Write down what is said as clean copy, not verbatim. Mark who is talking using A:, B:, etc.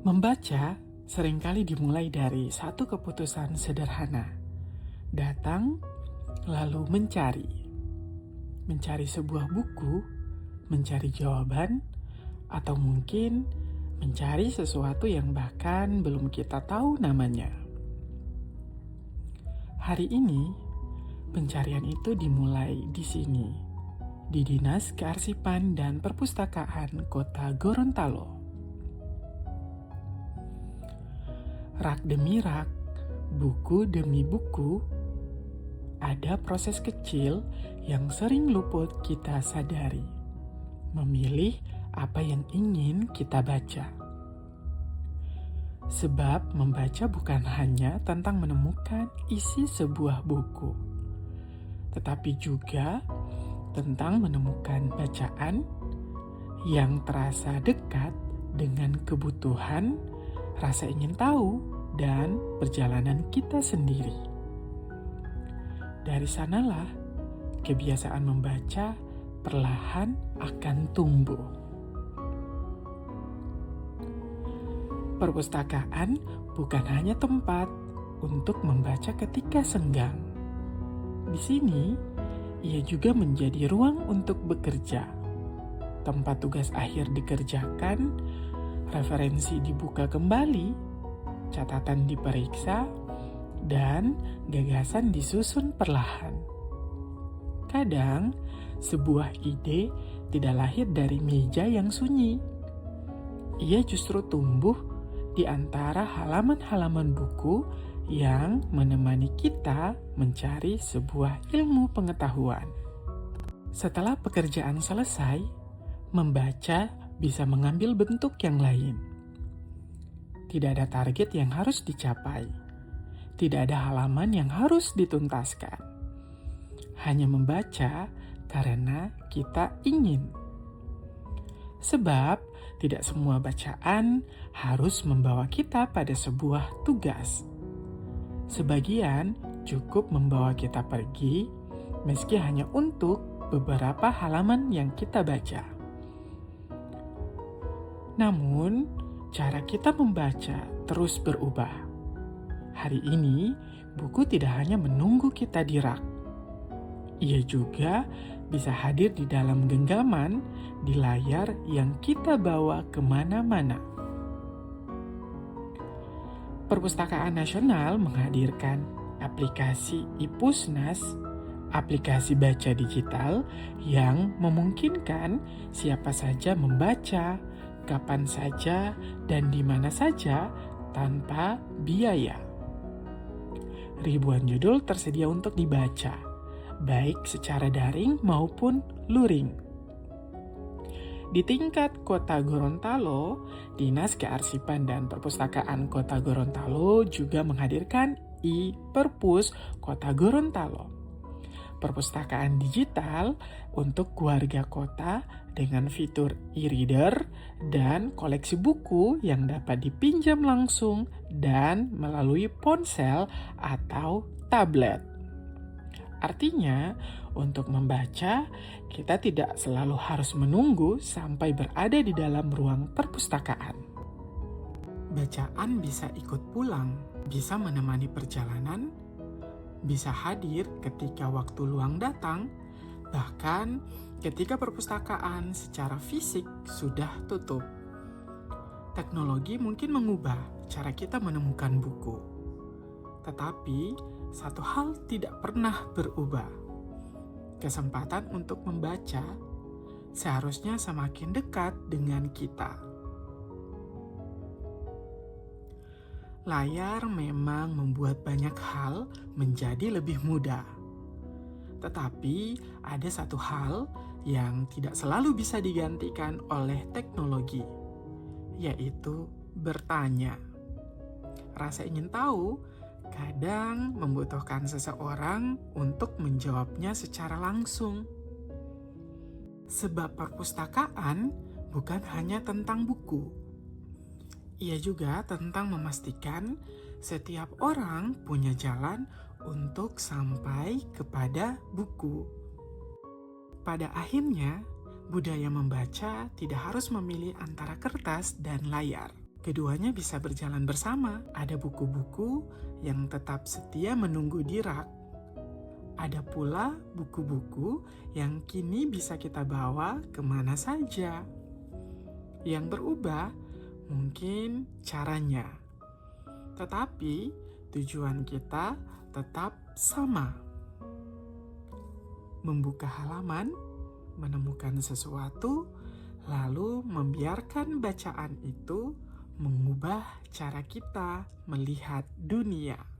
A: Membaca seringkali dimulai dari satu keputusan sederhana. Datang, lalu mencari. Mencari sebuah buku, mencari jawaban, atau mungkin mencari sesuatu yang bahkan belum kita tahu namanya. Hari ini, pencarian itu dimulai di sini, di Dinas Kearsipan dan Perpustakaan Kota Gorontalo. Rak demi rak, buku demi buku, ada proses kecil yang sering luput kita sadari. Memilih apa yang ingin kita baca. Sebab membaca bukan hanya tentang menemukan isi sebuah buku, tetapi juga tentang menemukan bacaan yang terasa dekat dengan kebutuhan, rasa ingin tahu, dan perjalanan kita sendiri. Dari sanalah kebiasaan membaca perlahan akan tumbuh. Perpustakaan bukan hanya tempat untuk membaca ketika senggang. Di sini, ia juga menjadi ruang untuk bekerja. Tempat tugas akhir dikerjakan, referensi dibuka kembali, catatan diperiksa, dan gagasan disusun perlahan. Kadang, sebuah ide tidak lahir dari meja yang sunyi. Ia justru tumbuh di antara halaman-halaman buku yang menemani kita mencari sebuah ilmu pengetahuan. Setelah pekerjaan selesai, membaca bisa mengambil bentuk yang lain. Tidak ada target yang harus dicapai. Tidak ada halaman yang harus dituntaskan. Hanya membaca karena kita ingin. Sebab tidak semua bacaan harus membawa kita pada sebuah tugas. Sebagian cukup membawa kita pergi, meski hanya untuk beberapa halaman yang kita baca. Namun, cara kita membaca terus berubah. Hari ini, buku tidak hanya menunggu kita di rak. Ia juga bisa hadir di dalam genggaman di layar yang kita bawa kemana-mana. Perpustakaan Nasional menghadirkan aplikasi iPusnas, aplikasi baca digital yang memungkinkan siapa saja membaca, kapan saja, dan di mana saja tanpa biaya. Ribuan judul tersedia untuk dibaca, baik secara daring maupun luring. Di tingkat Kota Gorontalo, Dinas Kearsipan dan Perpustakaan Kota Gorontalo juga menghadirkan iPerpus Kota Gorontalo, perpustakaan digital untuk warga kota dengan fitur e-reader dan koleksi buku yang dapat dipinjam langsung dan melalui ponsel atau tablet. Artinya, untuk membaca, kita tidak selalu harus menunggu sampai berada di dalam ruang perpustakaan. Bacaan bisa ikut pulang, bisa menemani perjalanan, bisa hadir ketika waktu luang datang, bahkan ketika perpustakaan secara fisik sudah tutup. Teknologi mungkin mengubah cara kita menemukan buku, tetapi satu hal tidak pernah berubah. Kesempatan untuk membaca seharusnya semakin dekat dengan kita. Layar memang membuat banyak hal menjadi lebih mudah. Tetapi ada satu hal yang tidak selalu bisa digantikan oleh teknologi, yaitu bertanya. Rasa ingin tahu kadang membutuhkan seseorang untuk menjawabnya secara langsung. Sebab perpustakaan bukan hanya tentang buku. Ia juga tentang memastikan setiap orang punya jalan untuk sampai kepada buku. Pada akhirnya, budaya membaca tidak harus memilih antara kertas dan layar. Keduanya bisa berjalan bersama. Ada buku-buku yang tetap setia menunggu di rak. Ada pula buku-buku yang kini bisa kita bawa kemana saja. Yang berubah mungkin caranya, tetapi tujuan kita tetap sama. Membuka halaman, menemukan sesuatu, lalu membiarkan bacaan itu mengubah cara kita melihat dunia.